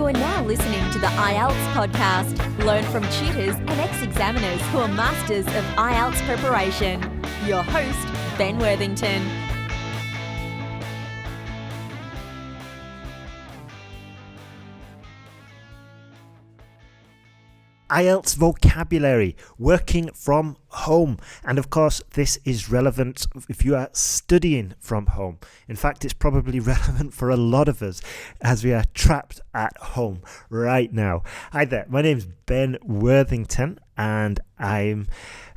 You are now listening to the IELTS podcast. Learn from tutors and ex-examiners who are masters of IELTS preparation. Your host, Ben Worthington. IELTS vocabulary, working from home. And of course, this is relevant if you are studying from home. In fact, it's probably relevant for a lot of us as we are trapped at home right now. Hi there, my name's Ben Worthington and I'm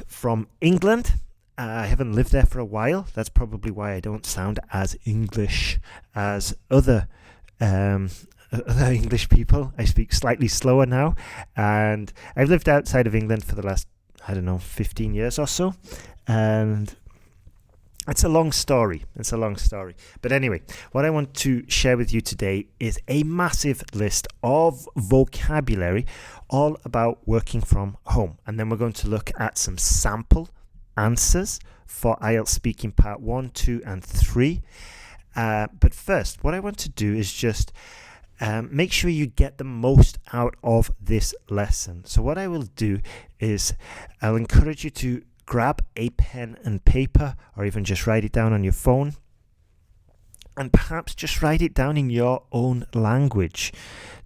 from England. I haven't lived there for a while. That's probably why I don't sound as English as other English people. I speak slightly slower now, and I've lived outside of England for the last 15 years or so, and it's a long story. But anyway, what I want to share with you today is a massive list of vocabulary all about working from home, and then we're going to look at some sample answers for IELTS speaking part 1, 2 and 3. But first, what I want to do is just make sure you get the most out of this lesson. So what I will do is I'll encourage you to grab a pen and paper, or even just write it down on your phone, and perhaps just write it down in your own language,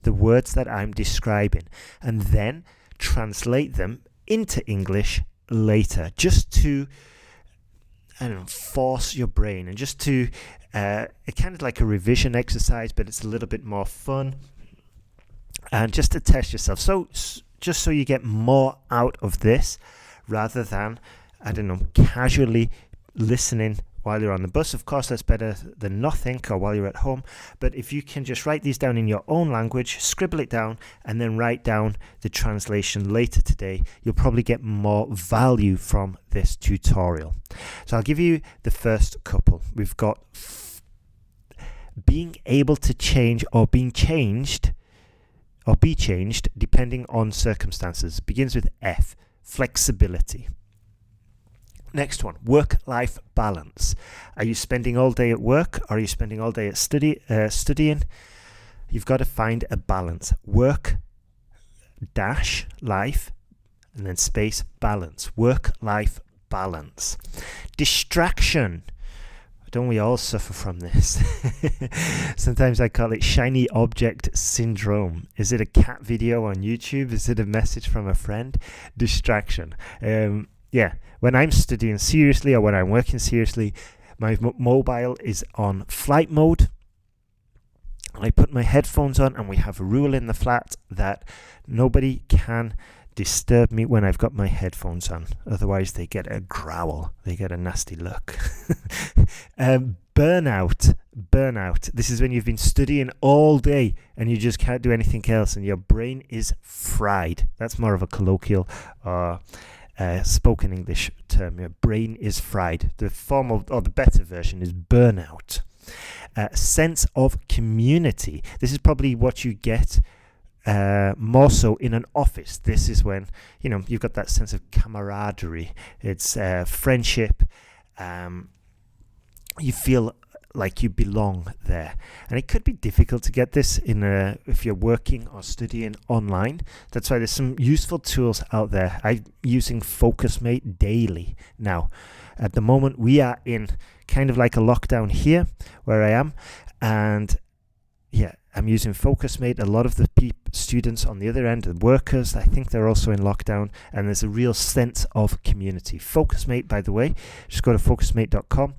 the words that I'm describing, and then translate them into English later, just to force your brain, and just to it's kind of like a revision exercise, but it's a little bit more fun, and just to test yourself. So just so you get more out of this, rather than casually listening while you're on the bus. Of course, that's better than nothing, or while you're at home. But if you can just write these down in your own language, scribble it down, and then write down the translation later today, you'll probably get more value from this tutorial. So I'll give you the first couple. We've got being able to change, or being changed, or be changed depending on circumstances. Begins with F, flexibility. Next one, work-life balance. Are you spending all day at work, or are you spending all day at studying? You've got to find a balance. Work dash life, and then space balance. Work-life balance. Distraction. Don't we all suffer from this? Sometimes I call it shiny object syndrome. Is it a cat video on YouTube? Is it a message from a friend? Distraction. When I'm studying seriously, or when I'm working seriously, my mobile is on flight mode. I put my headphones on, and we have a rule in the flat that nobody can disturb me when I've got my headphones on. Otherwise, they get a growl. They get a nasty look. Burnout. This is when you've been studying all day and you just can't do anything else, and your brain is fried. That's more of a colloquial spoken English term. Your brain is fried. The formal, or the better version, is burnout. Sense of community. This is probably what you get more so in an office. This is when you've got that sense of camaraderie. It's friendship. You feel like you belong there, and it could be difficult to get this if you're working or studying online. That's why there's some useful tools out there. I'm using FocusMate daily now. At the moment, we are in kind of like a lockdown here where I am, and I'm using FocusMate. A lot of the students on the other end, the workers, I think they're also in lockdown, and there's a real sense of community. FocusMate, by the way, just go to focusmate.com.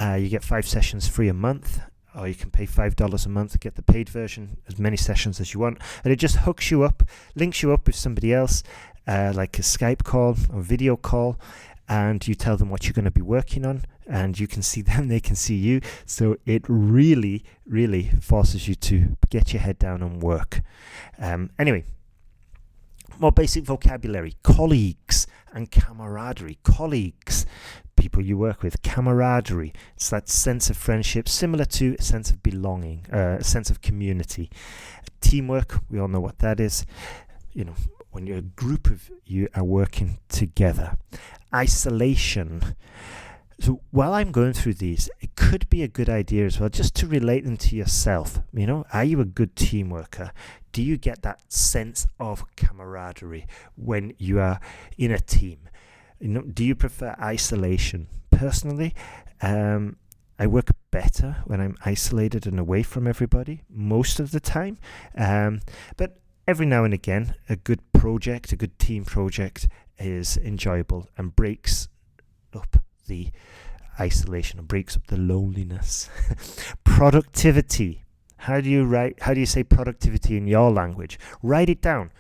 You get 5 sessions free a month, or you can pay $5 a month to get the paid version, as many sessions as you want. And it just hooks you up, links you up with somebody else, like a Skype call or video call, and you tell them what you're going to be working on, and you can see them, they can see you. So it really, really forces you to get your head down and work. Anyway, more basic vocabulary. Colleagues and camaraderie. Colleagues, people you work with. Camaraderie, it's that sense of friendship, similar to a sense of belonging, a sense of community. Teamwork, we all know what that is. When you're a group of you are working together. Isolation. So while I'm going through these, it could be a good idea as well, just to relate them to yourself. Are you a good team worker? Do you get that sense of camaraderie when you are in a team? Do you prefer isolation? Personally, I work better when I'm isolated and away from everybody most of the time. But every now and again, a good team project is enjoyable and breaks up the isolation, and breaks up the loneliness. Productivity. How do you say productivity in your language? Write it down.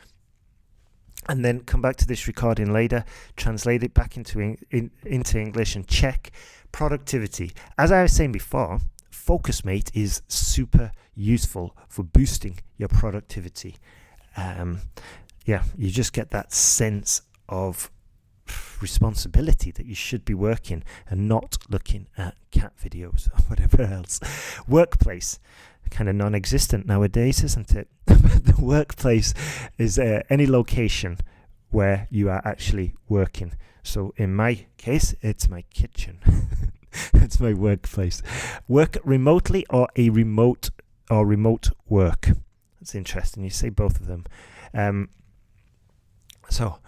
And then come back to this recording later, translate it back into English and check productivity. As I was saying before, FocusMate is super useful for boosting your productivity. You just get that sense of responsibility that you should be working and not looking at cat videos or whatever else. Workplace. Kind of non-existent nowadays, isn't it? The workplace is any location where you are actually working. So in my case, it's my kitchen. It's my workplace. Work remotely or remote work. That's interesting. You say both of them. So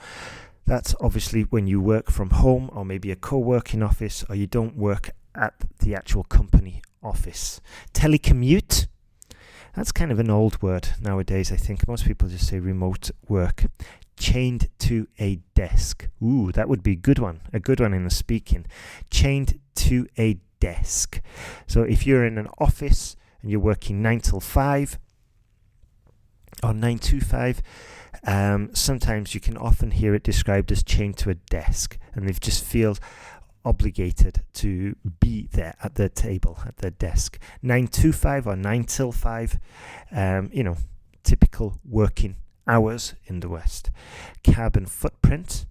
that's obviously when you work from home, or maybe a co-working office, or you don't work at the actual company office. Telecommute. That's kind of an old word nowadays, I think. Most people just say remote work. Chained to a desk. Ooh, that would be a good one in the speaking. Chained to a desk. So if you're in an office and you're working 9 till 5 or 9 to 5, sometimes you can often hear it described as chained to a desk, and they just feel obligated to be there at their table, at their desk. 9 to 5 or 9 till 5, typical working hours in the West. Carbon footprint.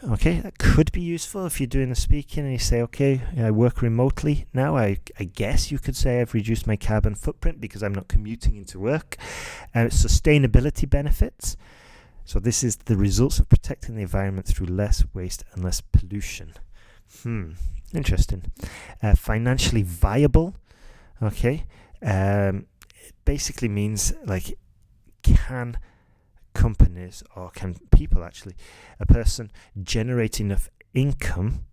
Okay, that could be useful if you're doing the speaking and you say, okay, I work remotely now. I guess you could say I've reduced my carbon footprint because I'm not commuting into work. Sustainability benefits. So this is the results of protecting the environment through less waste and less pollution. Interesting. Financially viable. Okay. It basically means can companies, or can people actually, a person generate enough income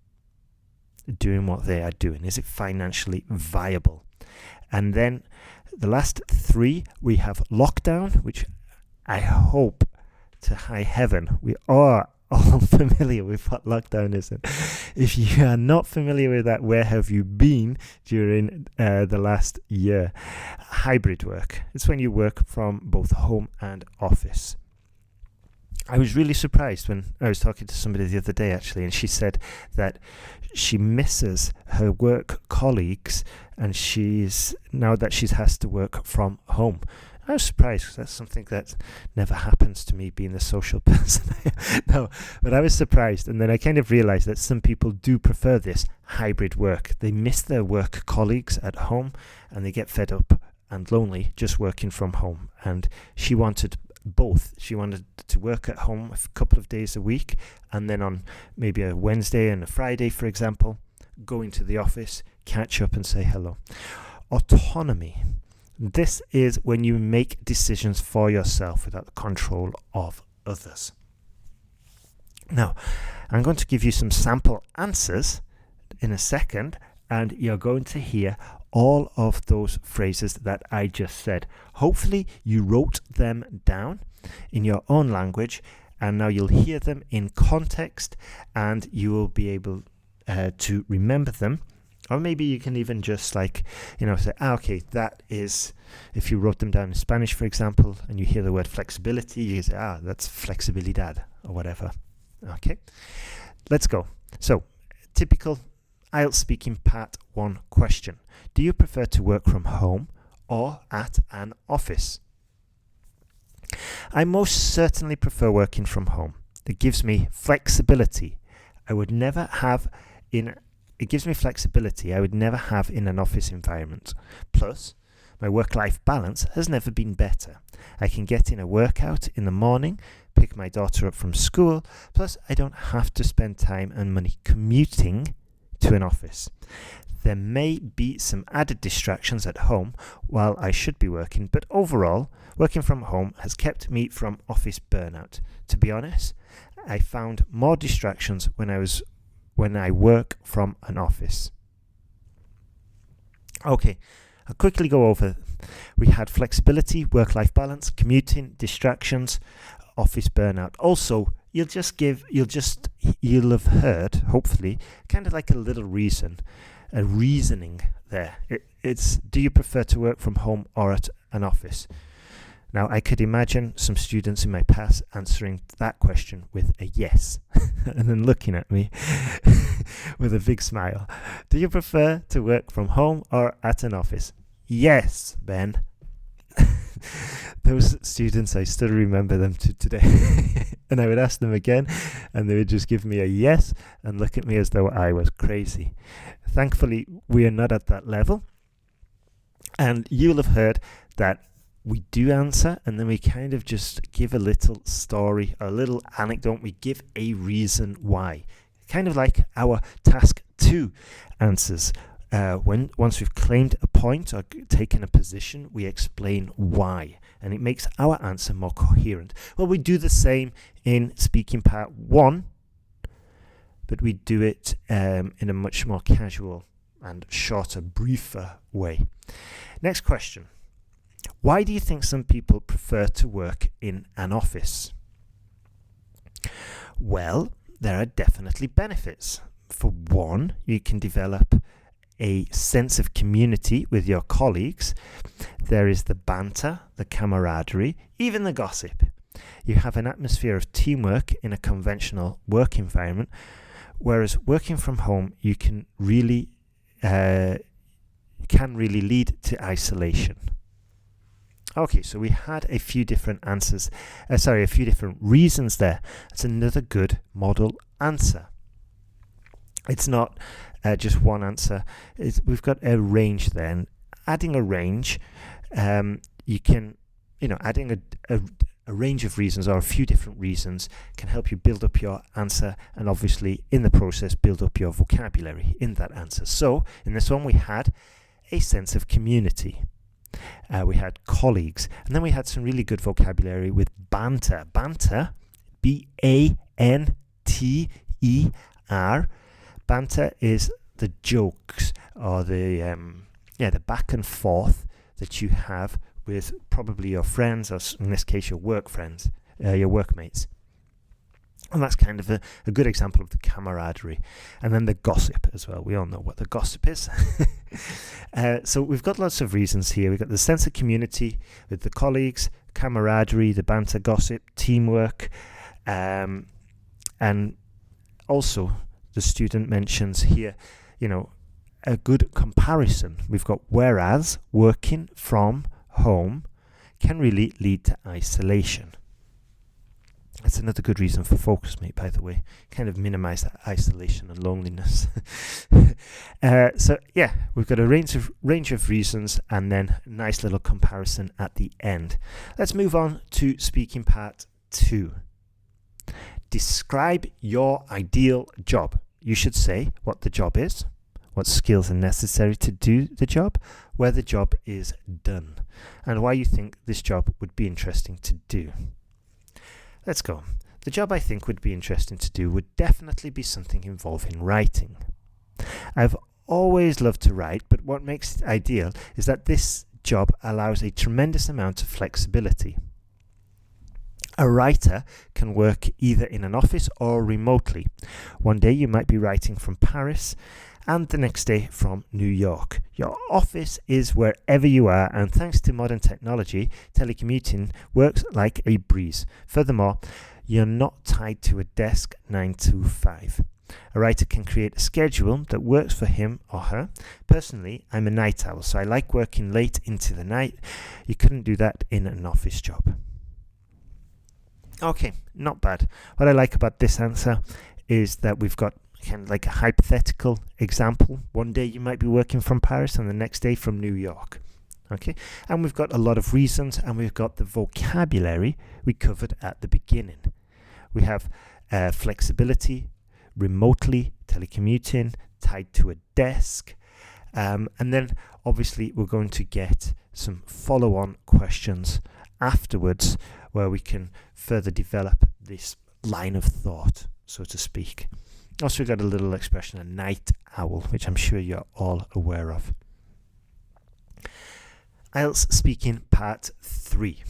doing what they are doing? Is it financially viable? And then the last three, we have lockdown, which I hope to high heaven we are all familiar with what lockdown is. If you are not familiar with that, where have you been during the last year? Hybrid work. It's when you work from both home and office. I was really surprised when I was talking to somebody the other day, actually, and she said that she misses her work colleagues, and now that she has to work from home. I was surprised because that's something that never happens to me, being the social person. No, but I was surprised. And then I kind of realized that some people do prefer this hybrid work. They miss their work colleagues at home and they get fed up and lonely just working from home. And she wanted both. She wanted to work at home a couple of days a week, and then on maybe a Wednesday and a Friday, for example, go into the office, catch up and say hello. Autonomy. This is when you make decisions for yourself without the control of others. Now, I'm going to give you some sample answers in a second, and you're going to hear all of those phrases that I just said. Hopefully, you wrote them down in your own language, and now you'll hear them in context, and you will be able to remember them. Or maybe you can even just say, okay, that is, if you wrote them down in Spanish, for example, and you hear the word flexibility, you say, that's flexibilidad, or whatever. Okay, let's go. So, typical IELTS speaking part 1 question. Do you prefer to work from home or at an office? I most certainly prefer working from home. It gives me flexibility. It gives me flexibility I would never have in an office environment. Plus, my work-life balance has never been better. I can get in a workout in the morning, pick my daughter up from school, plus I don't have to spend time and money commuting to an office. There may be some added distractions at home while I should be working, but overall, working from home has kept me from office burnout. To be honest, I found more distractions when I work from an office. Okay, I'll quickly go over. We had flexibility, work-life balance, commuting, distractions, office burnout. Also, you'll have heard, hopefully, kind of like a little reasoning there. It's, do you prefer to work from home or at an office? Now, I could imagine some students in my past answering that question with a yes, and then looking at me with a big smile. Do you prefer to work from home or at an office? Yes, Ben. Those students, I still remember them to today. And I would ask them again, and they would just give me a yes and look at me as though I was crazy. Thankfully, we are not at that level. And you'll have heard that we do answer, and then we kind of just give a little story, a little anecdote. We give a reason why. Kind of like our task 2 answers. Once we've claimed a point or taken a position, we explain why, and it makes our answer more coherent. Well, we do the same in speaking part 1, but we do it in a much more casual and shorter, briefer way. Next question. Why do you think some people prefer to work in an office? Well, there are definitely benefits. For one, you can develop a sense of community with your colleagues. There is the banter, the camaraderie, even the gossip. You have an atmosphere of teamwork in a conventional work environment, whereas working from home, you can really lead to isolation. Okay, so we had a few different reasons there. That's another good model answer. It's not just one answer. We've got a range there. And adding a range, you can, adding a range of reasons or a few different reasons can help you build up your answer, and obviously in the process build up your vocabulary in that answer. So in this one we had a sense of community. We had colleagues, and then we had some really good vocabulary with banter. Banter, B-A-N-T-E-R. Banter is the jokes or the back and forth that you have with probably your friends, or in this case your work friends, your workmates. And that's kind of a good example of the camaraderie. And then the gossip as well. We all know what the gossip is. So we've got lots of reasons here. We've got the sense of community with the colleagues, camaraderie, the banter, gossip, teamwork. And also the student mentions here, a good comparison. We've got whereas working from home can really lead to isolation. That's another good reason for focus mate, by the way. Kind of minimize that isolation and loneliness. So yeah, we've got a range of reasons, and then a nice little comparison at the end. Let's move on to speaking part 2. Describe your ideal job. You should say what the job is, what skills are necessary to do the job, where the job is done, and why you think this job would be interesting to do. Let's go. The job I think would be interesting to do would definitely be something involving writing. I've always loved to write, but what makes it ideal is that this job allows a tremendous amount of flexibility. A writer can work either in an office or remotely. One day you might be writing from Paris, and the next day from New York. Your office is wherever you are, and thanks to modern technology, telecommuting works like a breeze. Furthermore, you're not tied to a desk 9 to 5. A writer can create a schedule that works for him or her. Personally, I'm a night owl, so I like working late into the night. You couldn't do that in an office job. Okay, not bad. What I like about this answer is that we've got kind of like a hypothetical example. One day you might be working from Paris and the next day from New York. Okay, and we've got a lot of reasons, and we've got the vocabulary we covered at the beginning. We have flexibility, remotely, telecommuting, tied to a desk, And then obviously we're going to get some follow-on questions afterwards where we can further develop this line of thought, so to speak. Also, we've got a little expression, a night owl, which I'm sure you're all aware of. IELTS speaking part 3.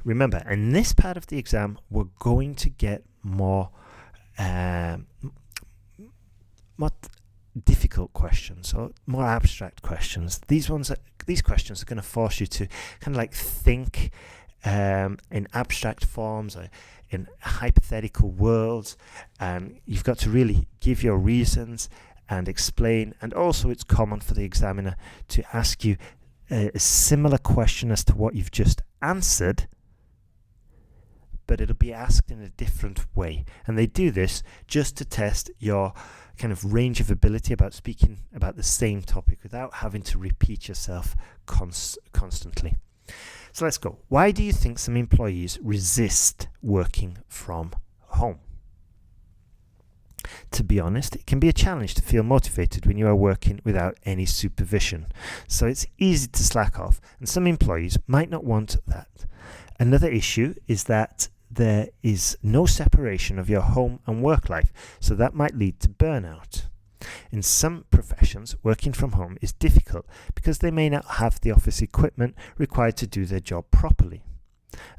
Remember, in this part of the exam, we're going to get more difficult questions or more abstract questions. These questions are going to force you to kind of like think in abstract forms or in hypothetical worlds, and you've got to really give your reasons and explain. And also, it's common for the examiner to ask you a similar question as to what you've just answered, but it'll be asked in a different way. And they do this just to test your kind of range of ability about speaking about the same topic without having to repeat yourself constantly. So let's go. Why do you think some employees resist working from home? To be honest, it can be a challenge to feel motivated when you are working without any supervision. So it's easy to slack off, and some employees might not want that. Another issue is that there is no separation of your home and work life, so that might lead to burnout. In some professions, working from home is difficult because they may not have the office equipment required to do their job properly.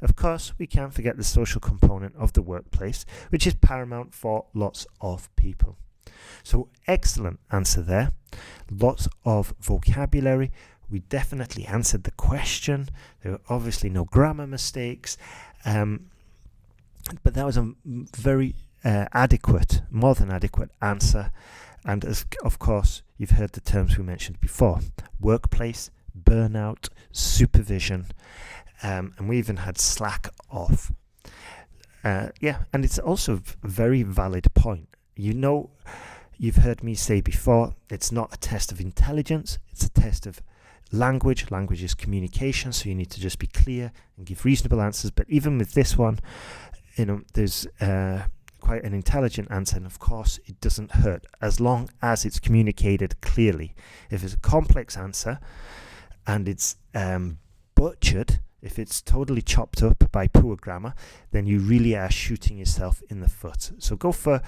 Of course, we can't forget the social component of the workplace, which is paramount for lots of people. So, excellent answer there. Lots of vocabulary. We definitely answered the question. There were obviously no grammar mistakes. But that was a very adequate, more than adequate answer. And of course, you've heard the terms we mentioned before: workplace, burnout, supervision, and we even had slack off. And it's also a very valid point. You know, you've heard me say before, it's not a test of intelligence, it's a test of language. Language is communication, so you need to just be clear and give reasonable answers. But even with this one, there's quite an intelligent answer, and of course it doesn't hurt as long as it's communicated clearly. If it's a complex answer and it's butchered, if it's totally chopped up by poor grammar, then you really are shooting yourself in the foot. So go for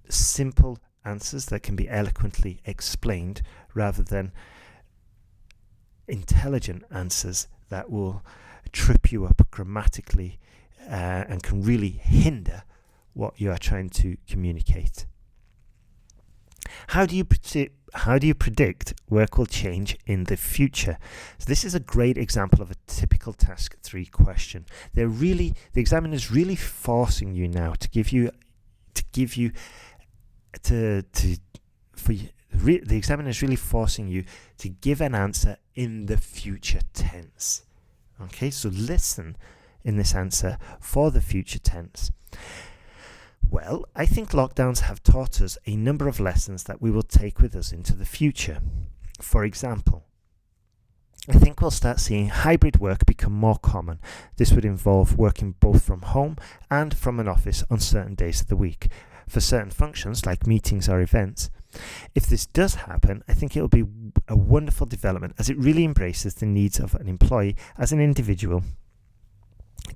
simple answers that can be eloquently explained rather than intelligent answers that will trip you up grammatically and can really hinder what you are trying to communicate. How do you predict work will change in the future? So this is a great example of a typical task 3 question. The examiner's really forcing you now the examiner is really forcing you to give an answer in the future tense. Okay, so listen in this answer for the future tense. Well, I think lockdowns have taught us a number of lessons that we will take with us into the future. For example, I think we'll start seeing hybrid work become more common. This would involve working both from home and from an office on certain days of the week for certain functions like meetings or events. If this does happen, I think it will be a wonderful development as it really embraces the needs of an employee as an individual,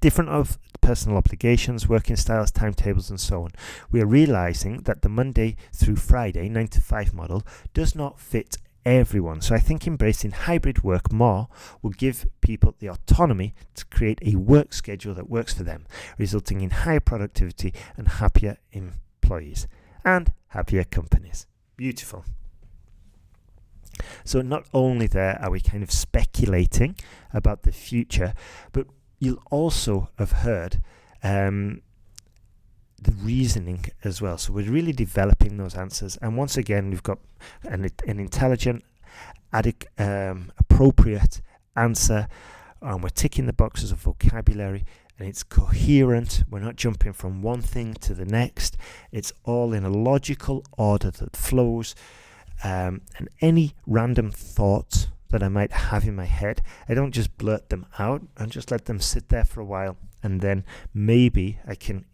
different of personal obligations, working styles, timetables and so on. We are realizing that the Monday through Friday 9 to 5 model does not fit everyone. So I think embracing hybrid work more will give people the autonomy to create a work schedule that works for them, resulting in higher productivity and happier employees and happier companies. Beautiful. So not only there are we kind of speculating about the future, but you'll also have heard the reasoning as well. So we're really developing those answers. And once again, we've got an intelligent, appropriate answer. And we're ticking the boxes of vocabulary. And it's coherent. We're not jumping from one thing to the next. It's all in a logical order that flows. And any random thoughts that I might have in my head, I don't just blurt them out and just let them sit there for a while, and then maybe I can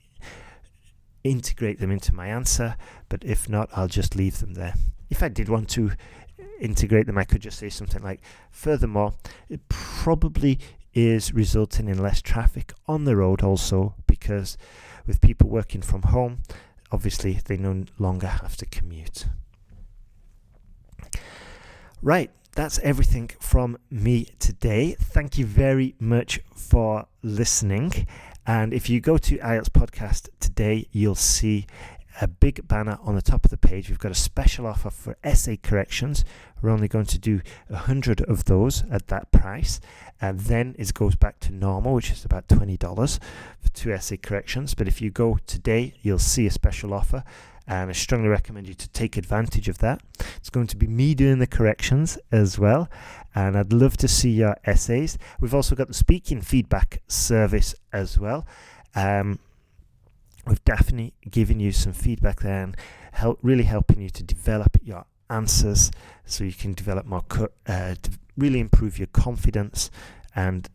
integrate them into my answer, but if not, I'll just leave them there. If I did want to integrate them, I could just say something like, furthermore, it probably is resulting in less traffic on the road also, because with people working from home, obviously they no longer have to commute. Right, that's everything from me today. Thank you very much for listening. And if you go to IELTS Podcast today, you'll see a big banner on the top of the page. We've got a special offer for essay corrections. We're only going to do 100 of those at that price. And then it goes back to normal, which is about $20 for 2 essay corrections. But if you go today, you'll see a special offer. And I strongly recommend you to take advantage of that. It's going to be me doing the corrections as well. And I'd love to see your essays. We've also got the speaking feedback service as well. We've definitely given you some feedback there and really helping you to develop your answers so you can develop more, really improve your confidence and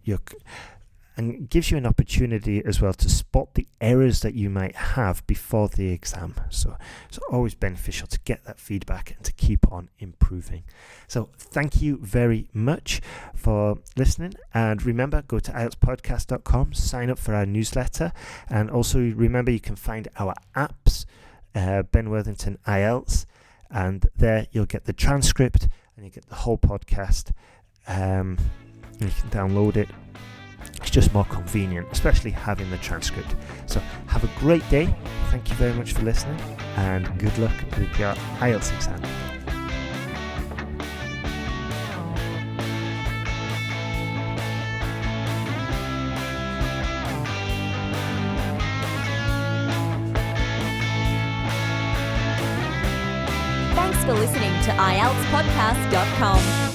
gives you an opportunity as well to spot the errors that you might have before the exam. So it's always beneficial to get that feedback and to keep on improving. So thank you very much for listening. And remember, go to IELTSPodcast.com, sign up for our newsletter. And also remember, you can find our apps, Ben Worthington IELTS. And there you'll get the transcript and you get the whole podcast. And you can download it. It's just more convenient, especially having the transcript. So have a great day. Thank you very much for listening and good luck with your IELTS exam. Thanks for listening to IELTSPodcast.com.